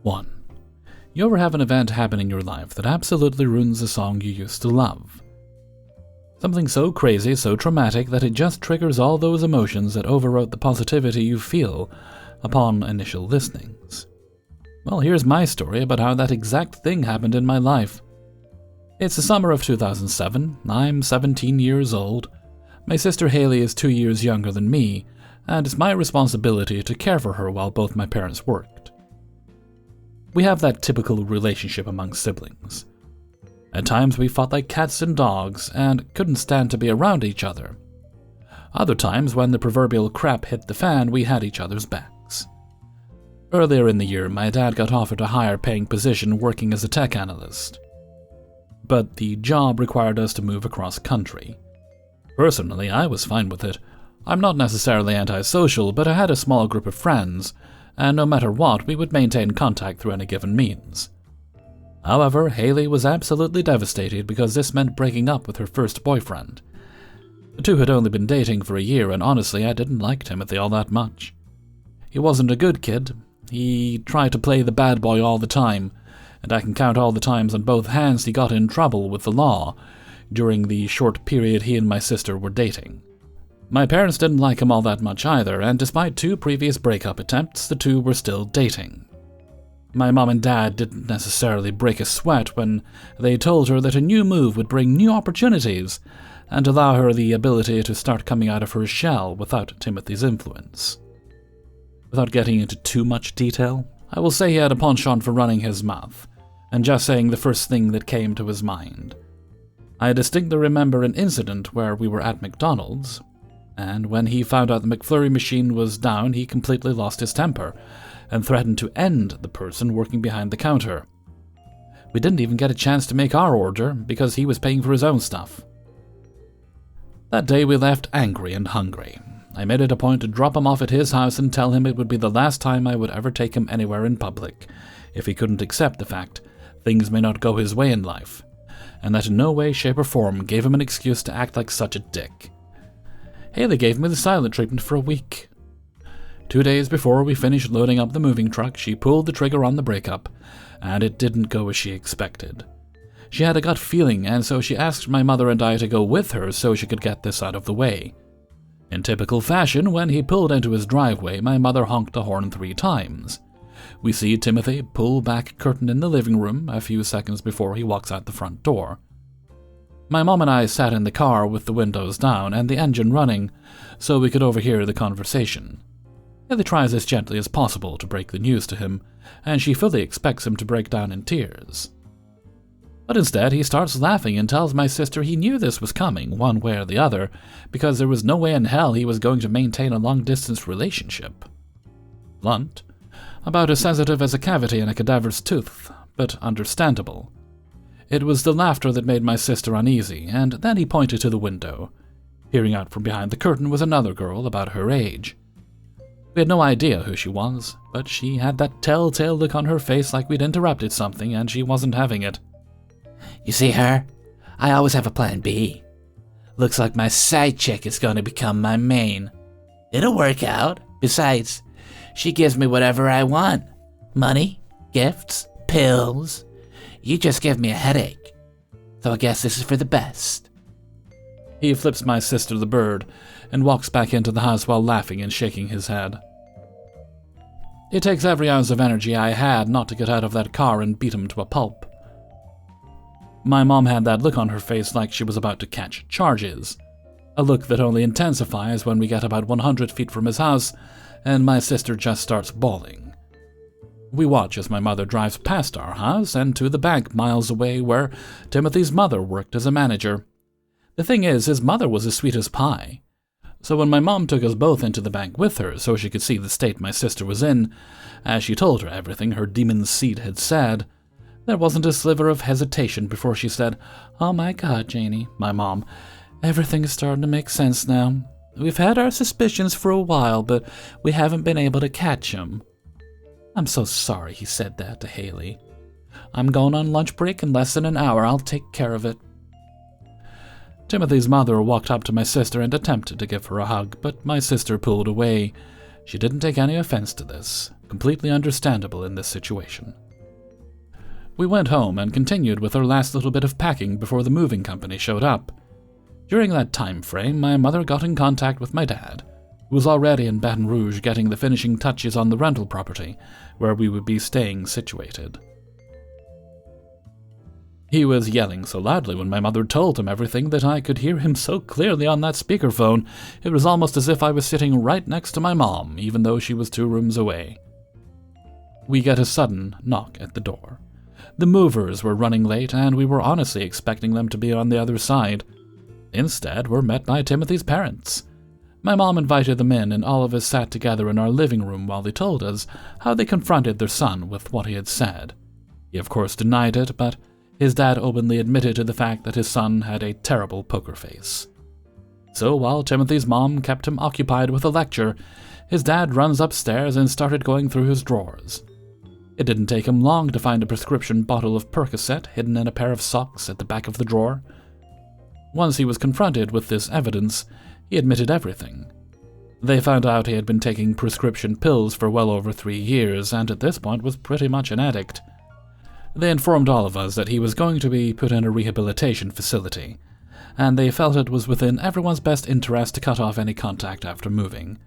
1. You ever have an event happen in your life that absolutely ruins a song you used to love? Something so crazy, so traumatic, that it just triggers all those emotions that overwrote the positivity you feel upon initial listenings. Well, here's my story about how that exact thing happened in my life. It's the summer of 2007, I'm 17 years old, my sister Haley is 2 years younger than me, and it's my responsibility to care for her while both my parents worked. We have that typical relationship among siblings. At times we fought like cats and dogs and couldn't stand to be around each other. Other times, when the proverbial crap hit the fan, we had each other's backs. Earlier in the year, my dad got offered a higher paying position working as a tech analyst. But the job required us to move across country. Personally, I was fine with it. I'm not necessarily antisocial, but I had a small group of friends, and no matter what, we would maintain contact through any given means. However, Haley was absolutely devastated because this meant breaking up with her first boyfriend. The two had only been dating for a year, and honestly, I didn't like Timothy all that much. He wasn't a good kid. He tried to play the bad boy all the time, and I can count all the times on both hands he got in trouble with the law during the short period he and my sister were dating. My parents didn't like him all that much either, and despite 2 previous breakup attempts, the two were still dating. My mom and dad didn't necessarily break a sweat when they told her that a new move would bring new opportunities and allow her the ability to start coming out of her shell without Timothy's influence. Without getting into too much detail, I will say he had a penchant for running his mouth and just saying the first thing that came to his mind. I distinctly remember an incident where we were at McDonald's, and when he found out the McFlurry machine was down, he completely lost his temper and threatened to end the person working behind the counter. We didn't even get a chance to make our order because he was paying for his own stuff. That day we left angry and hungry. I made it a point to drop him off at his house and tell him it would be the last time I would ever take him anywhere in public, if he couldn't accept the fact things may not go his way in life, and that in no way, shape, or form gave him an excuse to act like such a dick. Haley gave me the silent treatment for a week. 2 days before we finished loading up the moving truck, she pulled the trigger on the breakup, and it didn't go as she expected. She had a gut feeling, and so she asked my mother and I to go with her so she could get this out of the way. In typical fashion, when he pulled into his driveway, my mother honked the horn 3 times. We see Timothy pull back a curtain in the living room a few seconds before he walks out the front door. My mom and I sat in the car with the windows down and the engine running so we could overhear the conversation. Haley tries as gently as possible to break the news to him, and she fully expects him to break down in tears. But instead, he starts laughing and tells my sister he knew this was coming, one way or the other, because there was no way in hell he was going to maintain a long-distance relationship. Blunt, about as sensitive as a cavity in a cadaver's tooth, but understandable. It was the laughter that made my sister uneasy, and then he pointed to the window. Peering out from behind the curtain was another girl about her age. We had no idea who she was, but she had that telltale look on her face like we'd interrupted something and she wasn't having it. You see her? I always have a plan B. Looks like my side chick is going to become my main. It'll work out. Besides, she gives me whatever I want. Money, gifts, pills. You just give me a headache. So I guess this is for the best. He flips my sister the bird and walks back into the house while laughing and shaking his head. It takes every ounce of energy I had not to get out of that car and beat him to a pulp. My mom had that look on her face like she was about to catch charges, a look that only intensifies when we get about 100 feet from his house and my sister just starts bawling. We watch as my mother drives past our house and to the bank miles away where Timothy's mother worked as a manager. The thing is, his mother was as sweet as pie. So when my mom took us both into the bank with her so she could see the state my sister was in, as she told her everything her demon seed had said, there wasn't a sliver of hesitation before she said, "Oh my God, Janie," my mom, "everything is starting to make sense now. We've had our suspicions for a while, but we haven't been able to catch 'em." I'm so sorry he said that to Haley. I'm going on lunch break in less than an hour. I'll take care of it. Timothy's mother walked up to my sister and attempted to give her a hug, but my sister pulled away. She didn't take any offense to this. completely understandable in this situation. We went home and continued with our last little bit of packing before the moving company showed up. During that time frame, my mother got in contact with my dad, who was already in Baton Rouge getting the finishing touches on the rental property where we would be staying situated. He was yelling so loudly when my mother told him everything that I could hear him so clearly on that speakerphone, it was almost as if I was sitting right next to my mom, even though she was 2 rooms away. We get a sudden knock at the door. The movers were running late, and we were honestly expecting them to be on the other side. Instead, we're met by Timothy's parents. My mom invited them in, and all of us sat together in our living room while they told us how they confronted their son with what he had said. He of course denied it, but his dad openly admitted to the fact that his son had a terrible poker face. So while Timothy's mom kept him occupied with a lecture, his dad runs upstairs and started going through his drawers. It didn't take him long to find a prescription bottle of Percocet hidden in a pair of socks at the back of the drawer. Once he was confronted with this evidence, he admitted everything. They found out he had been taking prescription pills for well over 3 years, and at this point was pretty much an addict. They informed all of us that he was going to be put in a rehabilitation facility, and they felt it was within everyone's best interest to cut off any contact after moving.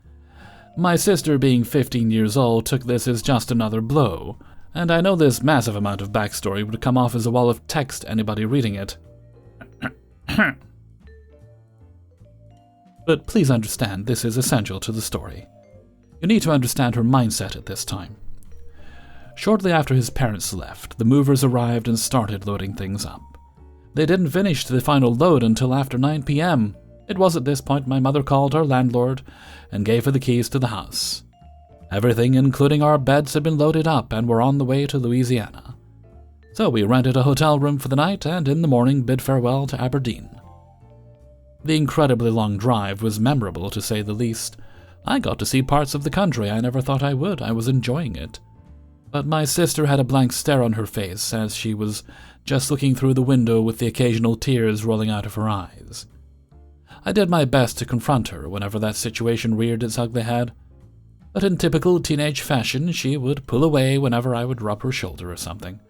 My sister, being 15 years old, took this as just another blow, and I know this massive amount of backstory would come off as a wall of text to anybody reading it. But please understand, this is essential to the story. You need to understand her mindset at this time. Shortly after his parents left, the movers arrived and started loading things up. They didn't finish the final load until after 9 p.m. It was at this point my mother called our landlord and gave her the keys to the house. Everything, including our beds, had been loaded up and were on the way to Louisiana. So we rented a hotel room for the night and in the morning bid farewell to Aberdeen. The incredibly long drive was memorable, to say the least. I got to see parts of the country I never thought I would. I was enjoying it. But my sister had a blank stare on her face as she was just looking through the window with the occasional tears rolling out of her eyes. I did my best to confront her whenever that situation reared its ugly head, but in typical teenage fashion, she would pull away whenever I would rub her shoulder or something.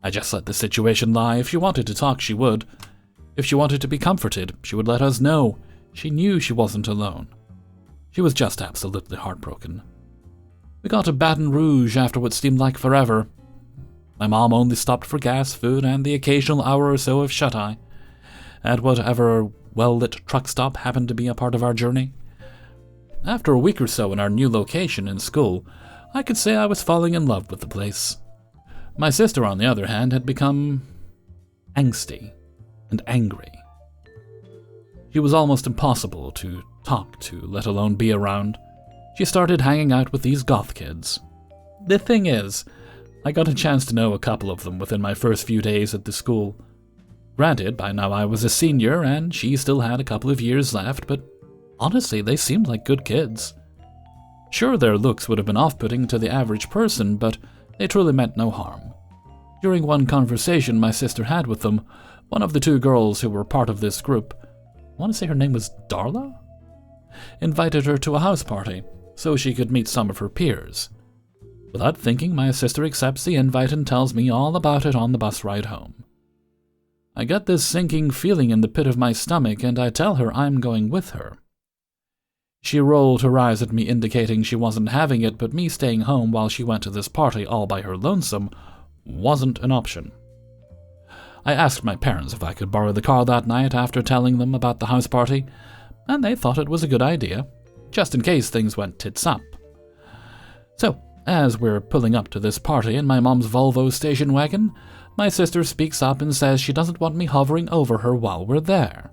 I just let the situation lie. If she wanted to talk, she would. If she wanted to be comforted, she would let us know. She knew she wasn't alone. She was just absolutely heartbroken. We got to Baton Rouge after what seemed like forever. My mom only stopped for gas, food, and the occasional hour or so of shut-eye at whatever well-lit truck stop happened to be a part of our journey. After a week or so in our new location in school, I could say I was falling in love with the place. My sister, on the other hand, had become angsty and angry. She was almost impossible to talk to, let alone be around. She started hanging out with these goth kids. The thing is, I got a chance to know a couple of them within my first few days at the school. Granted, by now I was a senior and she still had a couple of years left, but honestly, they seemed like good kids. Sure, their looks would have been off-putting to the average person, but they truly meant no harm. During one conversation my sister had with them, one of the 2 girls who were part of this group, I want to say her name was Darla, invited her to a house party so she could meet some of her peers. Without thinking, my sister accepts the invite and tells me all about it on the bus ride home. I get this sinking feeling in the pit of my stomach, and I tell her I'm going with her. She rolled her eyes at me, indicating she wasn't having it, but me staying home while she went to this party all by her lonesome wasn't an option. I asked my parents if I could borrow the car that night after telling them about the house party, and they thought it was a good idea, just in case things went tits up. So, as we're pulling up to this party in my mom's Volvo station wagon, my sister speaks up and says she doesn't want me hovering over her while we're there.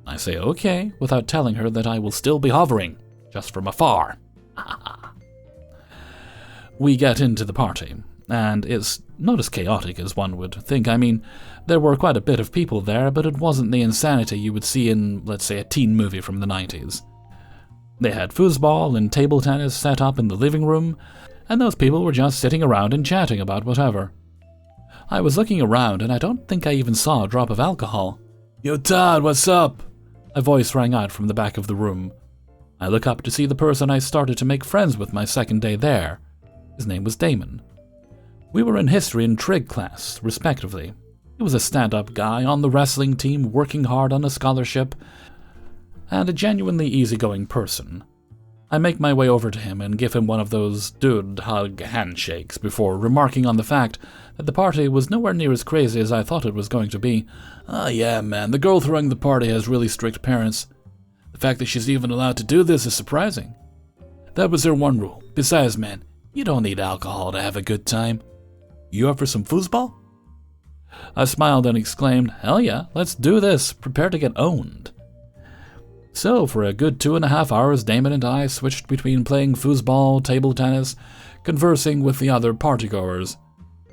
I say okay, without telling her that I will still be hovering, just from afar. We get into the party, and it's not as chaotic as one would think. I mean, there were quite a bit of people there, but it wasn't the insanity you would see in, let's say, a teen movie from the 90s. They had foosball and table tennis set up in the living room, and those people were just sitting around and chatting about whatever. I was looking around, and I don't think I even saw a drop of alcohol. "Yo, Todd, what's up?" A voice rang out from the back of the room. I look up to see the person I started to make friends with my second day there. His name was Damon. We were in history and trig class, respectively. He was a stand-up guy on the wrestling team working hard on a scholarship, and a genuinely easygoing person. I make my way over to him and give him one of those dude hug handshakes before remarking on the fact that the party was nowhere near as crazy as I thought it was going to be. "Oh yeah, man, the girl throwing the party has really strict parents. The fact that she's even allowed to do this is surprising. That was their one rule. Besides, man, you don't need alcohol to have a good time. You up for some foosball?" I smiled and exclaimed, "Hell yeah, let's do this. Prepare to get owned." So, for a good 2.5 hours, Damon and I switched between playing foosball, table tennis, conversing with the other partygoers,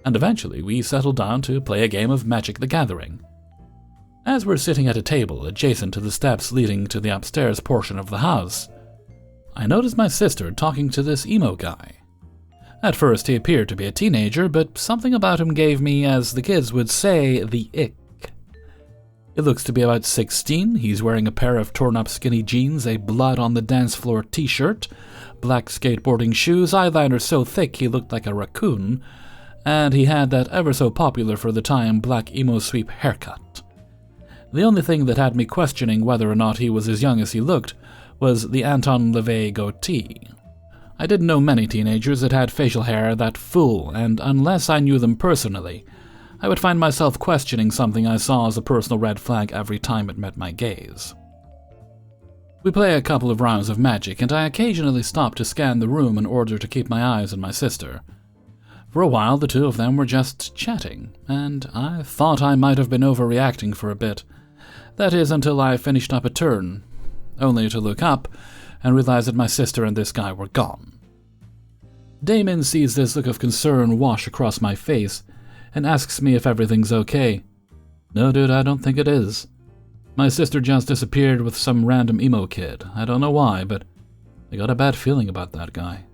and eventually we settled down to play a game of Magic the Gathering. As we're sitting at a table adjacent to the steps leading to the upstairs portion of the house, I noticed my sister talking to this emo guy. At first he appeared to be a teenager, but something about him gave me, as the kids would say, the ick. He looks to be about 16, he's wearing a pair of torn-up skinny jeans, a blood-on-the-dance-floor t-shirt, black skateboarding shoes, eyeliner so thick he looked like a raccoon, and he had that ever-so-popular for the time black emo sweep haircut. The only thing that had me questioning whether or not he was as young as he looked was the Anton LaVey goatee. I didn't know many teenagers that had facial hair that full, and unless I knew them personally, I would find myself questioning something I saw as a personal red flag every time it met my gaze. We play a couple of rounds of Magic, and I occasionally stop to scan the room in order to keep my eyes on my sister. For a while, the two of them were just chatting, and I thought I might have been overreacting for a bit. That is, until I finished up a turn, only to look up and realize that my sister and this guy were gone. Damon sees this look of concern wash across my face and asks me if everything's okay. "No, dude, I don't think it is. My sister just disappeared with some random emo kid. I don't know why, but I got a bad feeling about that guy."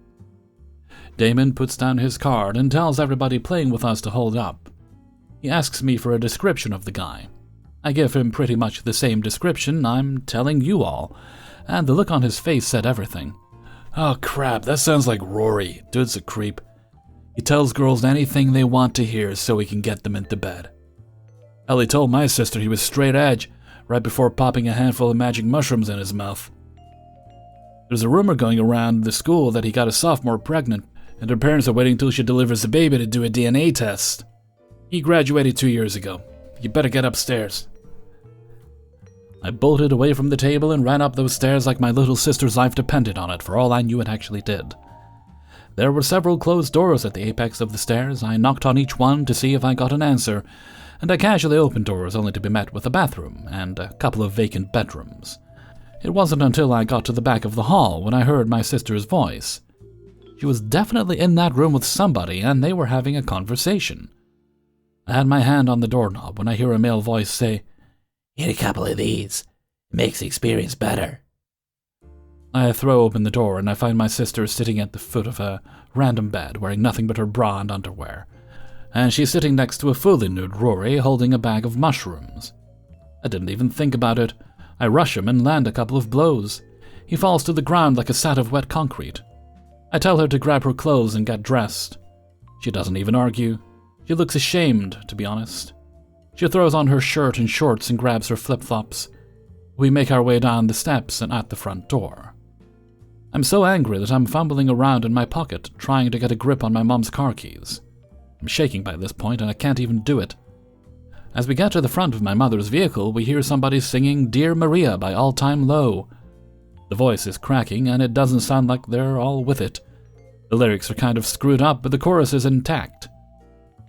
Damon puts down his card and tells everybody playing with us to hold up. He asks me for a description of the guy. I give him pretty much the same description I'm telling you all, and the look on his face said everything. "Oh crap, that sounds like Rory. Dude's a creep. He tells girls anything they want to hear so he can get them into bed. Hell, he told my sister he was straight edge right before popping a handful of magic mushrooms in his mouth. There's a rumor going around the school that he got a sophomore pregnant, and her parents are waiting till she delivers the baby to do a DNA test. He graduated 2 years ago. You better get upstairs." I bolted away from the table and ran up those stairs like my little sister's life depended on it, for all I knew it actually did. There were several closed doors at the apex of the stairs. I knocked on each one to see if I got an answer, and I casually opened doors only to be met with a bathroom and a couple of vacant bedrooms. It wasn't until I got to the back of the hall when I heard my sister's voice. She was definitely in that room with somebody, and they were having a conversation. I had my hand on the doorknob when I hear a male voice say, "Get a couple of these. It makes the experience better." I throw open the door and I find my sister sitting at the foot of a random bed, wearing nothing but her bra and underwear, and she's sitting next to a fully nude Rory holding a bag of mushrooms. I didn't even think about it. I rush him and land a couple of blows. He falls to the ground like a sat of wet concrete. I tell her to grab her clothes and get dressed. She doesn't even argue. She looks ashamed, to be honest. She throws on her shirt and shorts and grabs her flip-flops. We make our way down the steps and at the front door. I'm so angry that I'm fumbling around in my pocket, trying to get a grip on my mom's car keys. I'm shaking by this point, and I can't even do it. As we get to the front of my mother's vehicle, we hear somebody singing Dear Maria by All Time Low. The voice is cracking, and it doesn't sound like they're all with it. The lyrics are kind of screwed up, but the chorus is intact.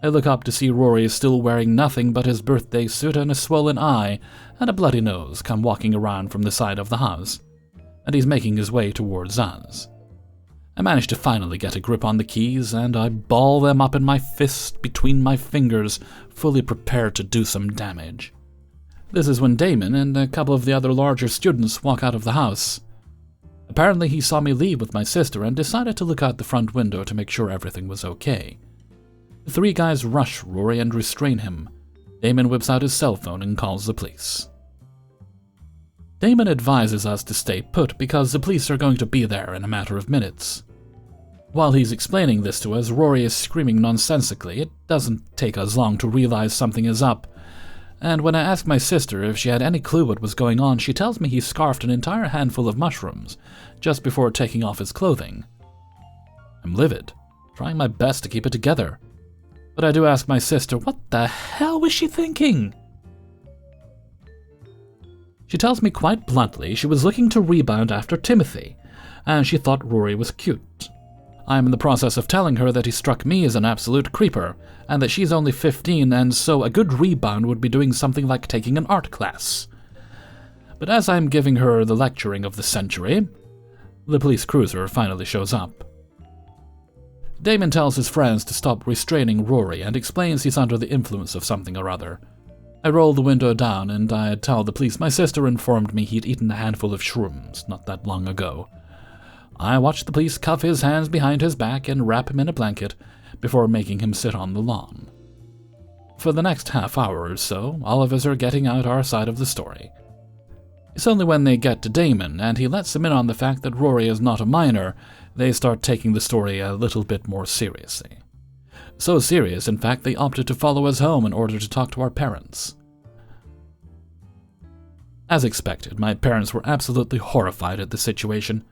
I look up to see Rory is still wearing nothing but his birthday suit and a swollen eye and a bloody nose come walking around from the side of the house, and he's making his way towards us. I manage to finally get a grip on the keys, and I ball them up in my fist between my fingers, fully prepared to do some damage. This is when Damon and a couple of the other larger students walk out of the house. Apparently he saw me leave with my sister and decided to look out the front window to make sure everything was okay. The three guys rush Rory and restrain him. Damon whips out his cell phone and calls the police. Damon advises us to stay put because the police are going to be there in a matter of minutes. While he's explaining this to us, Rory is screaming nonsensically. It doesn't take us long to realize something is up. And when I ask my sister if she had any clue what was going on, she tells me he scarfed an entire handful of mushrooms just before taking off his clothing. I'm livid, trying my best to keep it together. But I do ask my sister, what the hell was she thinking? She tells me quite bluntly she was looking to rebound after Timothy, and she thought Rory was cute. I am in the process of telling her that he struck me as an absolute creeper, and that she's only 15, and so a good rebound would be doing something like taking an art class. But as I'm giving her the lecturing of the century, the police cruiser finally shows up. Damon tells his friends to stop restraining Rory and explains he's under the influence of something or other. I roll the window down and I tell the police my sister informed me he'd eaten a handful of shrooms not that long ago. I watch the police cuff his hands behind his back and wrap him in a blanket before making him sit on the lawn. For the next half hour or so, all of us are getting out our side of the story. It's only when they get to Damon and he lets them in on the fact that Rory is not a minor, they start taking the story a little bit more seriously. So serious, in fact, they opted to follow us home in order to talk to our parents. As expected, my parents were absolutely horrified at the situation.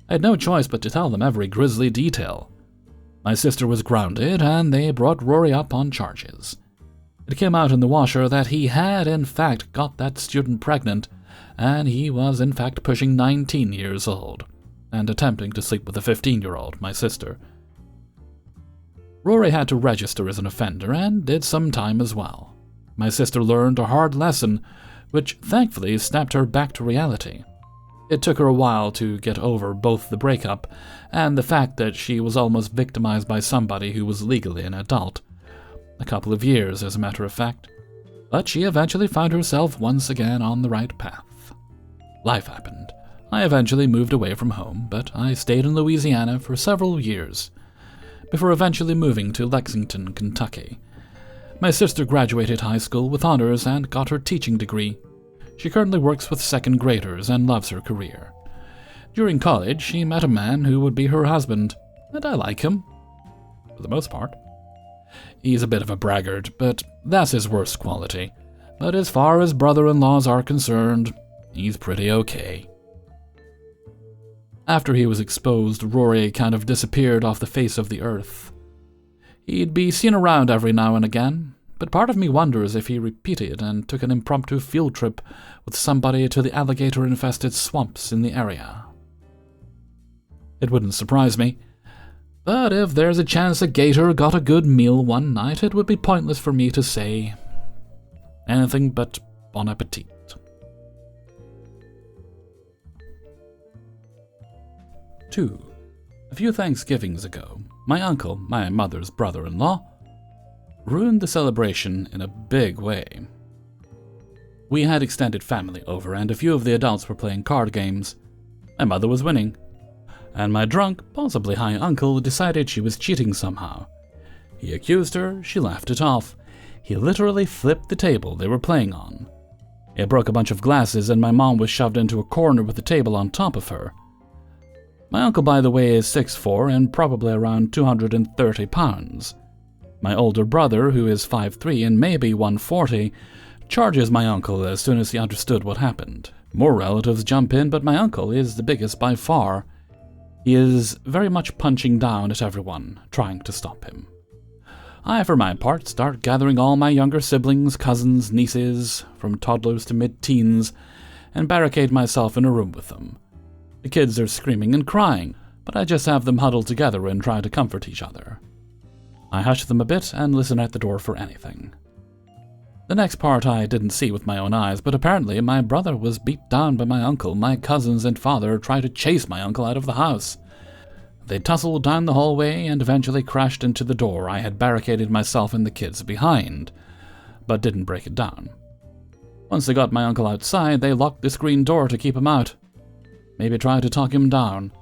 I had no choice but to tell them every grisly detail. My sister was grounded, and they brought Rory up on charges. It came out in the washer that he had, in fact, got that student pregnant, and he was, in fact, pushing 19 years old, and attempting to sleep with a 15-year-old, my sister. Rory had to register as an offender, and did some time as well. My sister learned a hard lesson, which thankfully snapped her back to reality. It took her a while to get over both the breakup and the fact that she was almost victimized by somebody who was legally an adult. A couple of years, as a matter of fact. But she eventually found herself once again on the right path. Life happened. I eventually moved away from home, but I stayed in Louisiana for several years, before eventually moving to Lexington, Kentucky. My sister graduated high school with honors and got her teaching degree. She currently works with second graders and loves her career. During college, she met a man who would be her husband, and I like him, for the most part. He's a bit of a braggart, but that's his worst quality. But as far as brother-in-laws are concerned, he's pretty okay. After he was exposed, Rory kind of disappeared off the face of the earth. He'd be seen around every now and again, but part of me wonders if he repeated and took an impromptu field trip with somebody to the alligator-infested swamps in the area. It wouldn't surprise me, but if there's a chance a gator got a good meal one night, it would be pointless for me to say anything but bon appetit. 2. A few Thanksgivings ago, my uncle, my mother's brother-in-law, ruined the celebration in a big way. We had extended family over, and a few of the adults were playing card games. My mother was winning, and my drunk, possibly high uncle decided she was cheating somehow. He accused her, she laughed it off. He literally flipped the table they were playing on. It broke a bunch of glasses, and my mom was shoved into a corner with the table on top of her. My uncle, by the way, is 6'4" and probably around 230 pounds. My older brother, who is 5'3" and maybe 140, charges my uncle as soon as he understood what happened. More relatives jump in, but my uncle is the biggest by far. He is very much punching down at everyone, trying to stop him. I, for my part, start gathering all my younger siblings, cousins, nieces, from toddlers to mid-teens, and barricade myself in a room with them. The kids are screaming and crying, but I just have them huddled together and try to comfort each other. I hush them a bit and listen at the door for anything. The next part I didn't see with my own eyes, but apparently my brother was beat down by my uncle. My cousins and father tried to chase my uncle out of the house. They tussled down the hallway and eventually crashed into the door I had barricaded myself and the kids behind, but didn't break it down. Once they got my uncle outside, they locked the screen door to keep him out. Maybe try to talk him down.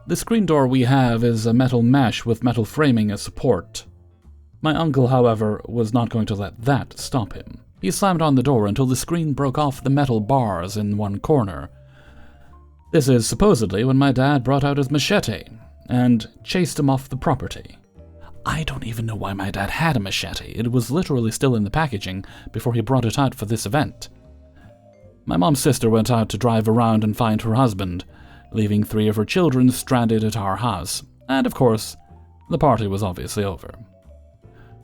The screen door we have is a metal mesh with metal framing as support. My uncle, however, was not going to let that stop him. He slammed on the door until the screen broke off the metal bars in one corner. This is supposedly when my dad brought out his machete and chased him off the property. I don't even know why my dad had a machete. It was literally still in the packaging before he brought it out for this event. My mom's sister went out to drive around and find her husband, leaving 3 of her children stranded at our house, and of course, the party was obviously over.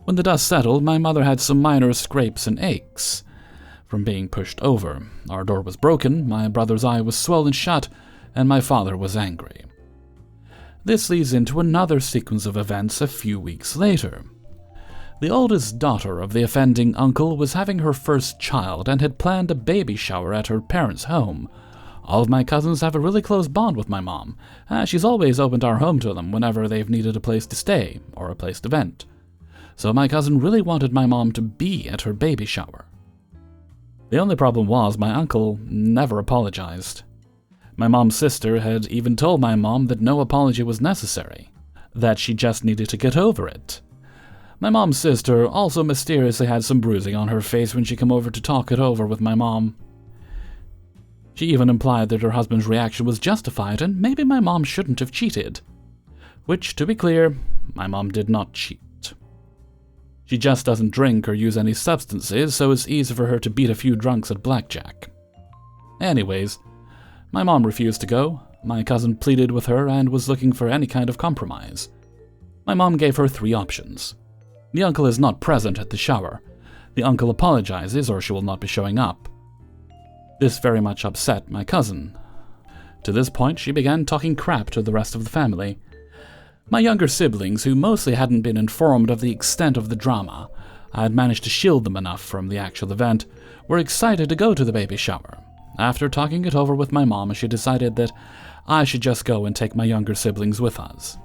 When the dust settled, my mother had some minor scrapes and aches from being pushed over. Our door was broken, my brother's eye was swollen shut, and my father was angry. This leads into another sequence of events a few weeks later. The oldest daughter of the offending uncle was having her first child and had planned a baby shower at her parents' home. All of my cousins have a really close bond with my mom. She's always opened our home to them whenever they've needed a place to stay or a place to vent. So my cousin really wanted my mom to be at her baby shower. The only problem was my uncle never apologized. My mom's sister had even told my mom that no apology was necessary, that she just needed to get over it. My mom's sister also mysteriously had some bruising on her face when she came over to talk it over with my mom. She even implied that her husband's reaction was justified and maybe my mom shouldn't have cheated. Which, to be clear, my mom did not cheat. She just doesn't drink or use any substances, so it's easy for her to beat a few drunks at blackjack. Anyways, my mom refused to go. My cousin pleaded with her and was looking for any kind of compromise. My mom gave her 3 options. The uncle is not present at the shower. The uncle apologizes or she will not be showing up. This very much upset my cousin. To this point, she began talking crap to the rest of the family. My younger siblings, who mostly hadn't been informed of the extent of the drama, I had managed to shield them enough from the actual event, were excited to go to the baby shower. After talking it over with my mom, she decided that I should just go and take my younger siblings with us.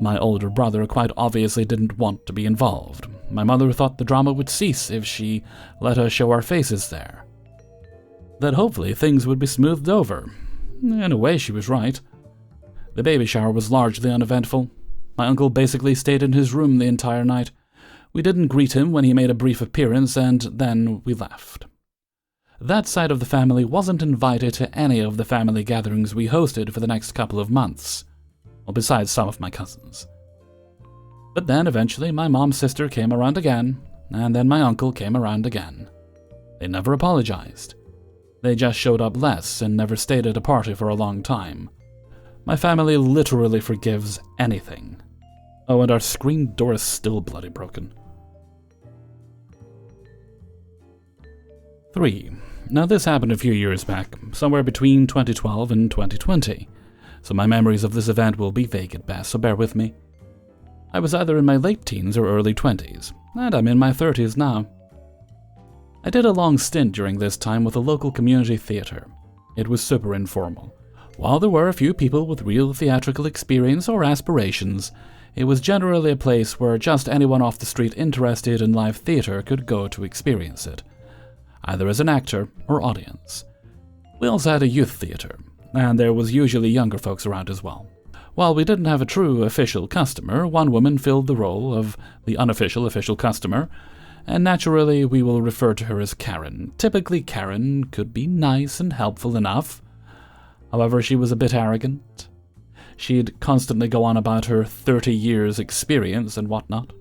My older brother quite obviously didn't want to be involved. My mother thought the drama would cease if she let us show our faces there. That hopefully things would be smoothed over. In a way, she was right. The baby shower was largely uneventful. My uncle basically stayed in his room the entire night. We didn't greet him when he made a brief appearance, and then we left. That side of the family wasn't invited to any of the family gatherings we hosted for the next couple of months. Well, besides some of my cousins. But then, eventually, my mom's sister came around again, and then my uncle came around again. They never apologized. They just showed up less and never stayed at a party for a long time. My family literally forgives anything. Oh, and our screen door is still bloody broken. 3. Now this happened a few years back, somewhere between 2012 and 2020, so my memories of this event will be vague at best, so bear with me. I was either in my late teens or early 20s, and I'm in my 30s now. I did a long stint during this time with a local community theater. It was super informal. While there were a few people with real theatrical experience or aspirations, it was generally a place where just anyone off the street interested in live theater could go to experience it, either as an actor or audience. We also had a youth theater, and there was usually younger folks around as well. While we didn't have a true official customer, one woman filled the role of the unofficial official customer, and naturally we will refer to her as Karen. Typically Karen could be nice and helpful enough. However, she was a bit arrogant. She'd constantly go on about her 30 years experience and whatnot.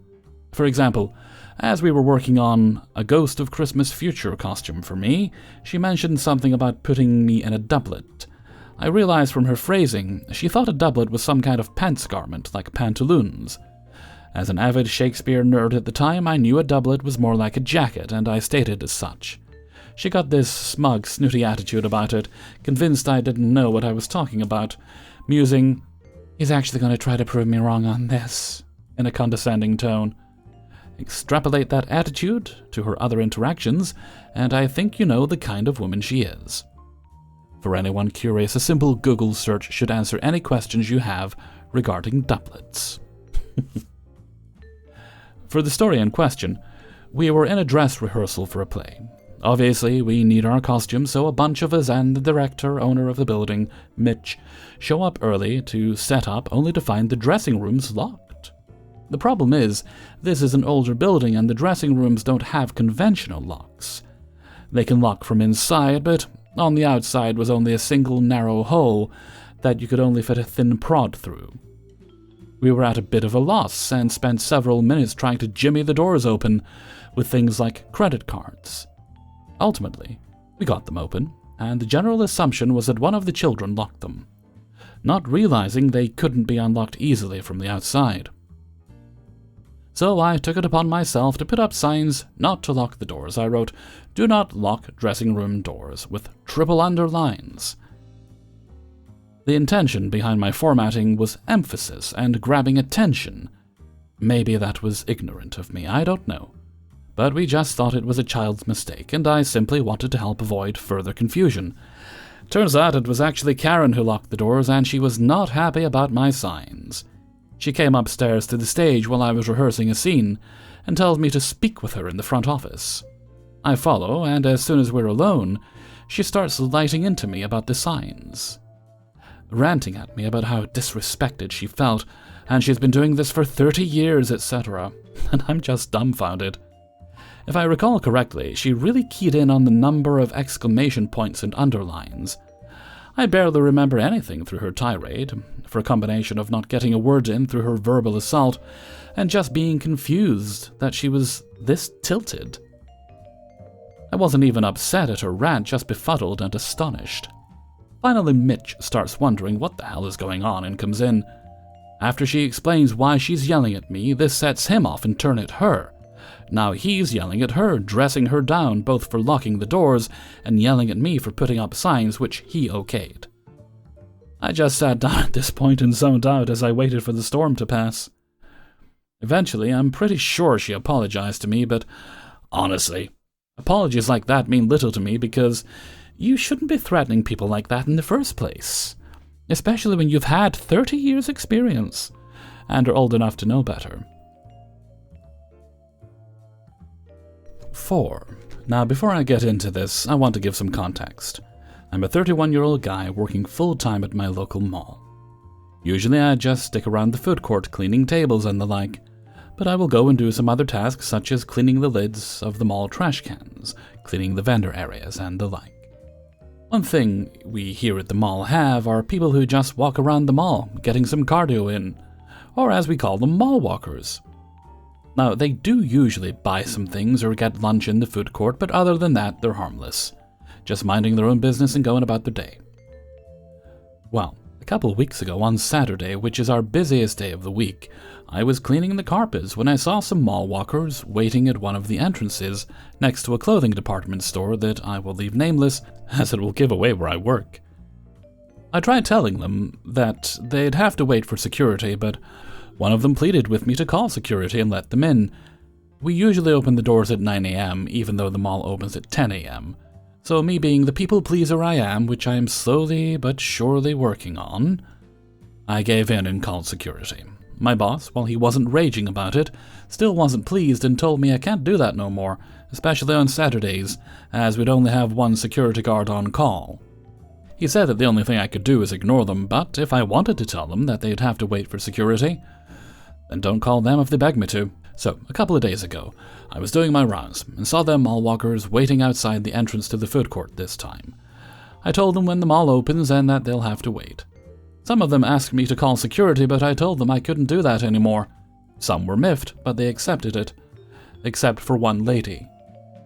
For example, as we were working on a Ghost of Christmas Future costume for me, she mentioned something about putting me in a doublet. I realized from her phrasing, she thought a doublet was some kind of pants garment, like pantaloons. As an avid Shakespeare nerd at the time, I knew a doublet was more like a jacket, and I stated as such. She got this smug, snooty attitude about it, convinced I didn't know what I was talking about, musing, "He's actually going to try to prove me wrong on this," in a condescending tone. Extrapolate that attitude to her other interactions, and I think you know the kind of woman she is. For anyone curious, a simple Google search should answer any questions you have regarding doublets. For the story in question, we were in a dress rehearsal for a play. Obviously, we need our costumes, so a bunch of us and the director, owner of the building, Mitch, show up early to set up, only to find the dressing rooms locked. The problem is, this is an older building and the dressing rooms don't have conventional locks. They can lock from inside, but on the outside was only a single narrow hole that you could only fit a thin prod through. We were at a bit of a loss and spent several minutes trying to jimmy the doors open with things like credit cards. Ultimately, we got them open, and the general assumption was that one of the children locked them, not realizing they couldn't be unlocked easily from the outside. So I took it upon myself to put up signs not to lock the doors. I wrote, "Do not lock dressing room doors," with triple underlines. The intention behind my formatting was emphasis and grabbing attention. Maybe that was ignorant of me, I don't know. But we just thought it was a child's mistake, and I simply wanted to help avoid further confusion. Turns out it was actually Karen who locked the doors, and she was not happy about my signs. She came upstairs to the stage while I was rehearsing a scene, and tells me to speak with her in the front office. I follow, and as soon as we're alone, she starts lighting into me about the signs, ranting at me about how disrespected she felt, and she's been doing this for 30 years, etc., and I'm just dumbfounded. If I recall correctly, she really keyed in on the number of exclamation points and underlines. I barely remember anything through her tirade, for a combination of not getting a word in through her verbal assault, and just being confused that she was this tilted. I wasn't even upset at her rant, just befuddled and astonished. Finally, Mitch starts wondering what the hell is going on and comes in. After she explains why she's yelling at me, this sets him off in turn at her. Now he's yelling at her, dressing her down both for locking the doors and yelling at me for putting up signs which he okayed. I just sat down at this point and zoned out as I waited for the storm to pass. Eventually, I'm pretty sure she apologized to me, but honestly, apologies like that mean little to me because you shouldn't be threatening people like that in the first place, especially when you've had 30 years' experience and are old enough to know better. 4. Now, before I get into this, I want to give some context. I'm a 31-year-old guy working full-time at my local mall. Usually I just stick around the food court cleaning tables and the like, but I will go and do some other tasks such as cleaning the lids of the mall trash cans, cleaning the vendor areas, and the like. One thing we here at the mall have are people who just walk around the mall, getting some cardio in, or as we call them, mall walkers. Now, they do usually buy some things or get lunch in the food court, but other than that, they're harmless, just minding their own business and going about their day. Well, a couple of weeks ago on Saturday, which is our busiest day of the week, I was cleaning the carpets when I saw some mall walkers waiting at one of the entrances next to a clothing department store that I will leave nameless, as it will give away where I work. I tried telling them that they'd have to wait for security, but one of them pleaded with me to call security and let them in. We usually open the doors at 9 a.m., even though the mall opens at 10 a.m., so me being the people pleaser I am, which I am slowly but surely working on, I gave in and called security. My boss, while he wasn't raging about it, still wasn't pleased and told me I can't do that no more, especially on Saturdays, as we'd only have one security guard on call. He said that the only thing I could do is ignore them, but if I wanted to tell them that they'd have to wait for security, then don't call them if they beg me to. So, a couple of days ago, I was doing my rounds and saw them mall walkers waiting outside the entrance to the food court this time. I told them when the mall opens and that they'll have to wait. Some of them asked me to call security, but I told them I couldn't do that anymore. Some were miffed, but they accepted it. Except for one lady.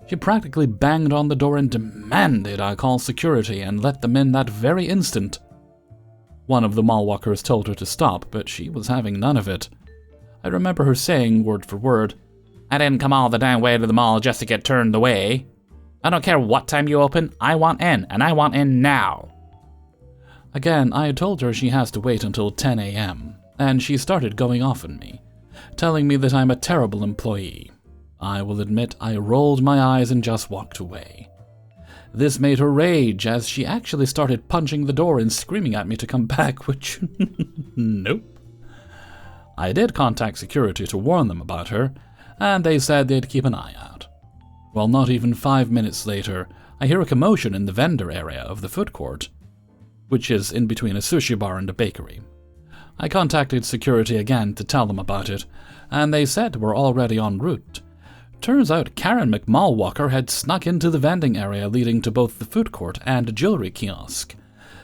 She practically banged on the door and demanded I call security and let them in that very instant. One of the mall walkers told her to stop, but she was having none of it. I remember her saying, word for word, "I didn't come all the damn way to the mall just to get turned away. I don't care what time you open, I want in, and I want in now." Again, I had told her she has to wait until 10 a.m., and she started going off on me, telling me that I'm a terrible employee. I will admit I rolled my eyes and just walked away. This made her rage, as she actually started punching the door and screaming at me to come back, which, nope. I did contact security to warn them about her, and they said they'd keep an eye out. Well, not even 5 minutes later, I hear a commotion in the vendor area of the food court, which is in between a sushi bar and a bakery. I contacted security again to tell them about it, and they said we're already en route. Turns out Karen McMallwalker had snuck into the vending area leading to both the food court and jewelry kiosk,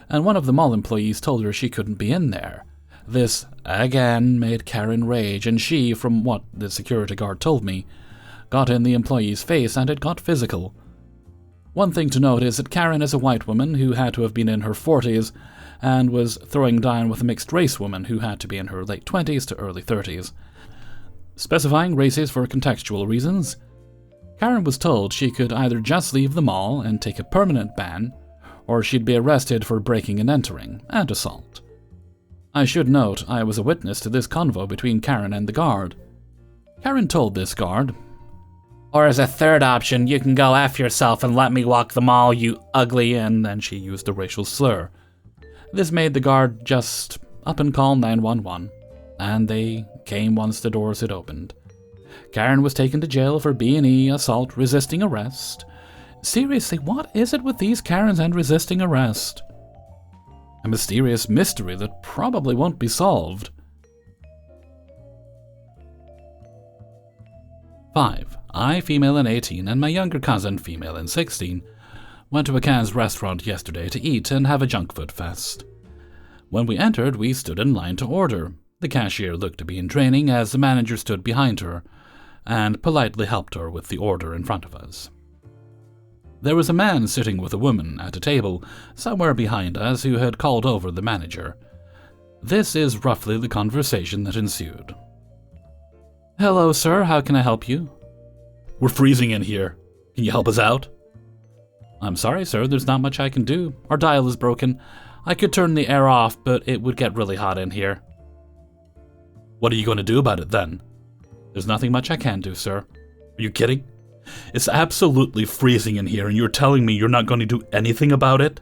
and one of the mall employees told her she couldn't be in there. This, again, made Karen rage, and she, from what the security guard told me, got in the employee's face and it got physical. One thing to note is that Karen is a white woman who had to have been in her 40s and was throwing down with a mixed-race woman who had to be in her late 20s to early 30s. Specifying races for contextual reasons, Karen was told she could either just leave the mall and take a permanent ban, or she'd be arrested for breaking and entering, and assault. I should note I was a witness to this convo between Karen and the guard. Karen told this guard, "Or as a third option, you can go F yourself and let me walk the mall, you ugly," and then she used a racial slur. This made the guard just up and call 911, and they came once the doors had opened. Karen was taken to jail for B&E, assault, resisting arrest. Seriously, what is it with these Karens and resisting arrest? A mysterious mystery that probably won't be solved. 5. I, female and 18, and my younger cousin, female and 16, went to a Cannes restaurant yesterday to eat and have a junk food fest. When we entered, we stood in line to order. The cashier looked to be in training as the manager stood behind her and politely helped her with the order in front of us. There was a man sitting with a woman at a table somewhere behind us who had called over the manager. This is roughly the conversation that ensued. "Hello, sir. How can I help you?" "We're freezing in here. Can you help us out?" "I'm sorry, sir. There's not much I can do. Our dial is broken. I could turn the air off, but it would get really hot in here." "What are you going to do about it, then?" "There's nothing much I can do, sir." "Are you kidding? It's absolutely freezing in here, and you're telling me you're not going to do anything about it?"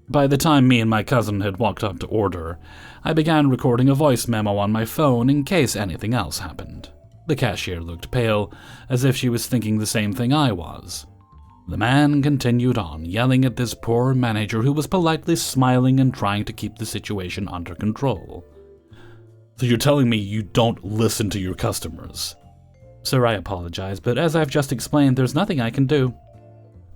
By the time me and my cousin had walked up to order, I began recording a voice memo on my phone in case anything else happened. The cashier looked pale, as if she was thinking the same thing I was. The man continued on, yelling at this poor manager who was politely smiling and trying to keep the situation under control. "So you're telling me you don't listen to your customers?" "Sir, I apologize, but as I've just explained, there's nothing I can do."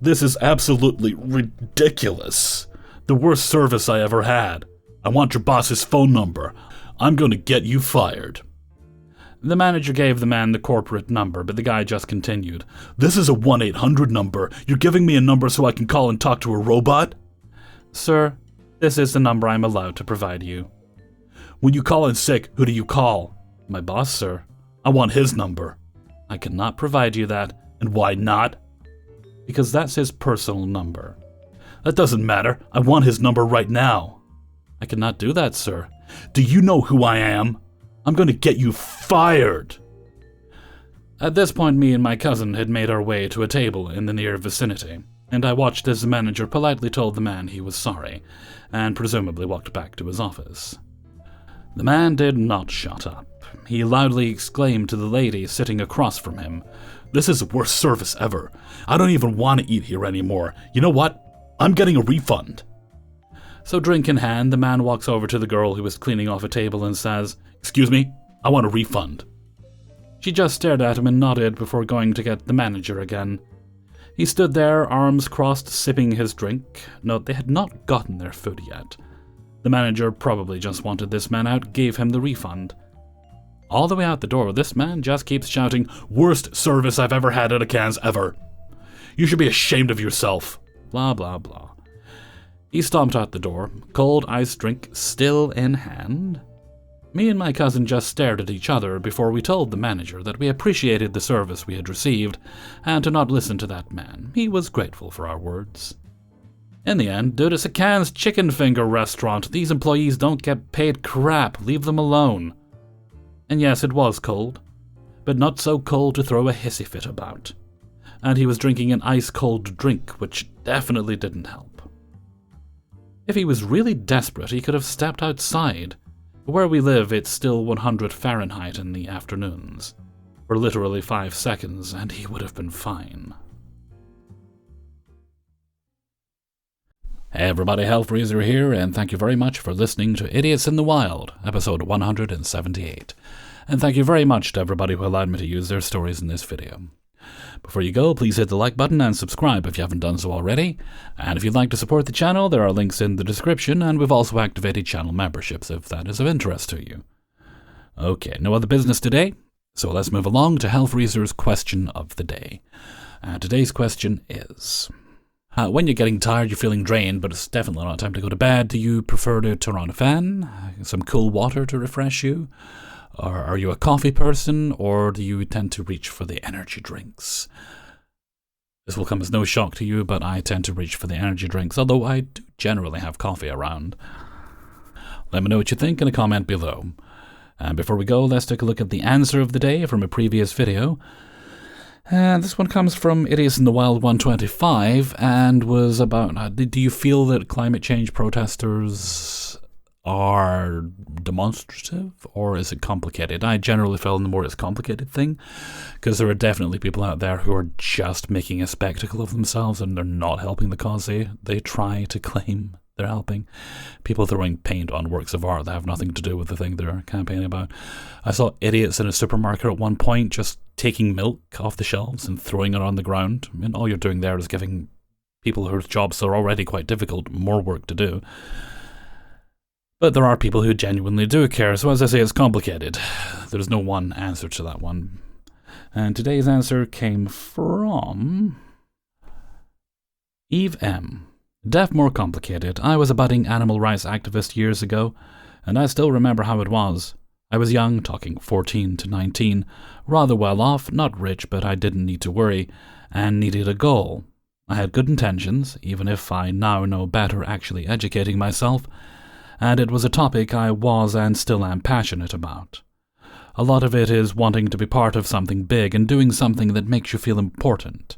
"This is absolutely ridiculous. The worst service I ever had. I want your boss's phone number. I'm going to get you fired." The manager gave the man the corporate number, but the guy just continued. "This is a 1-800 number. You're giving me a number so I can call and talk to a robot?" "Sir, this is the number I'm allowed to provide you." "When you call in sick, who do you call?" "My boss, sir." "I want his number." "I cannot provide you that." "And why not?" "Because that's his personal number." "That doesn't matter. I want his number right now." "I cannot do that, sir." "Do you know who I am? I'm going to get you fired." At this point, me and my cousin had made our way to a table in the near vicinity, and I watched as the manager politely told the man he was sorry, and presumably walked back to his office. The man did not shut up. He loudly exclaimed to the lady sitting across from him, "This is the worst service ever. I don't even want to eat here anymore. You know what? I'm getting a refund." So drink in hand, the man walks over to the girl who was cleaning off a table and says, "Excuse me, I want a refund." She just stared at him and nodded before going to get the manager again. He stood there, arms crossed, sipping his drink. No, they had not gotten their food yet. The manager probably just wanted this man out, gave him the refund. All the way out the door, this man just keeps shouting, "Worst service I've ever had at a Cannes ever. You should be ashamed of yourself." Blah, blah, blah. He stomped out the door, cold iced drink still in hand. Me and my cousin just stared at each other before we told the manager that we appreciated the service we had received and to not listen to that man. He was grateful for our words. In the end, dude, it's a Cannes chicken finger restaurant. These employees don't get paid crap. Leave them alone. And yes, it was cold, but not so cold to throw a hissy fit about. And he was drinking an ice-cold drink, which definitely didn't help. If he was really desperate, he could have stepped outside. Where we live, it's still 100 Fahrenheit in the afternoons. For literally 5 seconds, and he would have been fine. Hey everybody, Hellfreezer here, and thank you very much for listening to Idiots in the Wild, episode 178. And thank you very much to everybody who allowed me to use their stories in this video. Before you go, please hit the like button and subscribe if you haven't done so already. And if you'd like to support the channel, there are links in the description, and we've also activated channel memberships if that is of interest to you. Okay, no other business today, so let's move along to Hellfreezer's question of the day. Today's question is... when you're getting tired, you're feeling drained, but it's definitely not time to go to bed, do you prefer to turn on a fan, some cool water to refresh you? Or are you a coffee person, or do you tend to reach for the energy drinks? This will come as no shock to you, but I tend to reach for the energy drinks, although I do generally have coffee around. Let me know what you think in a comment below. And before we go, let's take a look at the answer of the day from a previous video. And this one comes from Idiots in the Wild 125 and was about, do you feel that climate change protesters are demonstrative, or is it complicated? I generally feel the more it's complicated thing, because there are definitely people out there who are just making a spectacle of themselves and they're not helping the cause they try to claim they're helping. People throwing paint on works of art that have nothing to do with the thing they're campaigning about. I saw idiots in a supermarket at one point just taking milk off the shelves and throwing it on the ground. I mean, all you're doing there is giving people whose jobs are already quite difficult more work to do. But there are people who genuinely do care, so as I say, it's complicated. There's no one answer to that one. And today's answer came from Eve M. Deaf more complicated. I was a budding animal rights activist years ago, and I still remember how it was. I was young, talking 14 to 19, rather well off, not rich, but I didn't need to worry, and needed a goal. I had good intentions, even if I now know better actually educating myself, and it was a topic I was and still am passionate about. A lot of it is wanting to be part of something big and doing something that makes you feel important.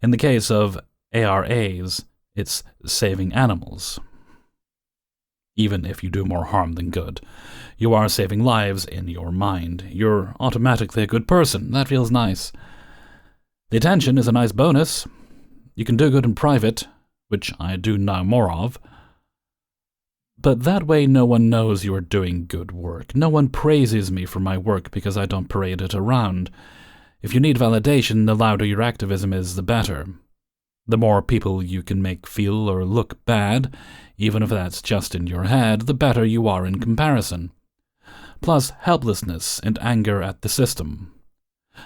In the case of ARAs, it's saving animals. Even if you do more harm than good, you are saving lives in your mind. You're automatically a good person. That feels nice. The attention is a nice bonus. You can do good in private, which I do now more of. But that way no one knows you are doing good work. No one praises me for my work because I don't parade it around. If you need validation, the louder your activism is, the better. The more people you can make feel or look bad, even if that's just in your head, the better you are in comparison. Plus, helplessness and anger at the system.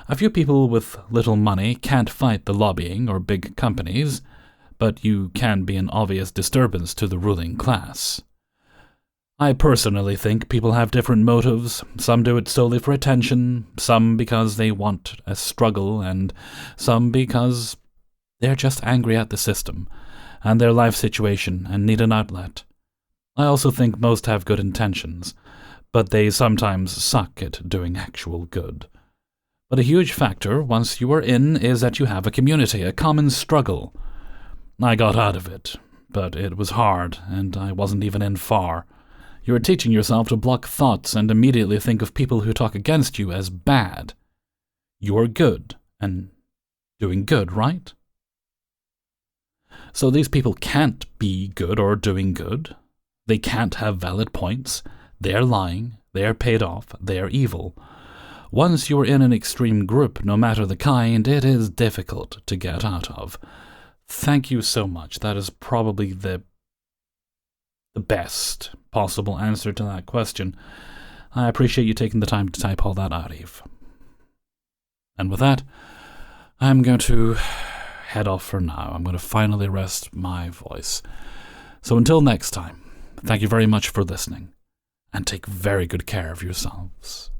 A few people with little money can't fight the lobbying or big companies, but you can be an obvious disturbance to the ruling class. I personally think people have different motives. Some do it solely for attention, some because they want a struggle, and some because they're just angry at the system and their life situation and need an outlet. I also think most have good intentions, but they sometimes suck at doing actual good. But a huge factor, once you are in, is that you have a community, a common struggle. I got out of it, but it was hard, and I wasn't even in far. You are teaching yourself to block thoughts and immediately think of people who talk against you as bad. You are good, and doing good, right? So these people can't be good or doing good. They can't have valid points. They're lying. They're paid off. They're evil. Once you are in an extreme group, no matter the kind, it is difficult to get out of. Thank you so much. That is probably the best possible answer to that question. I appreciate you taking the time to type all that out, Eve. And with that, I'm going to head off for now. I'm going to finally rest my voice. So until next time, thank you very much for listening, and take very good care of yourselves.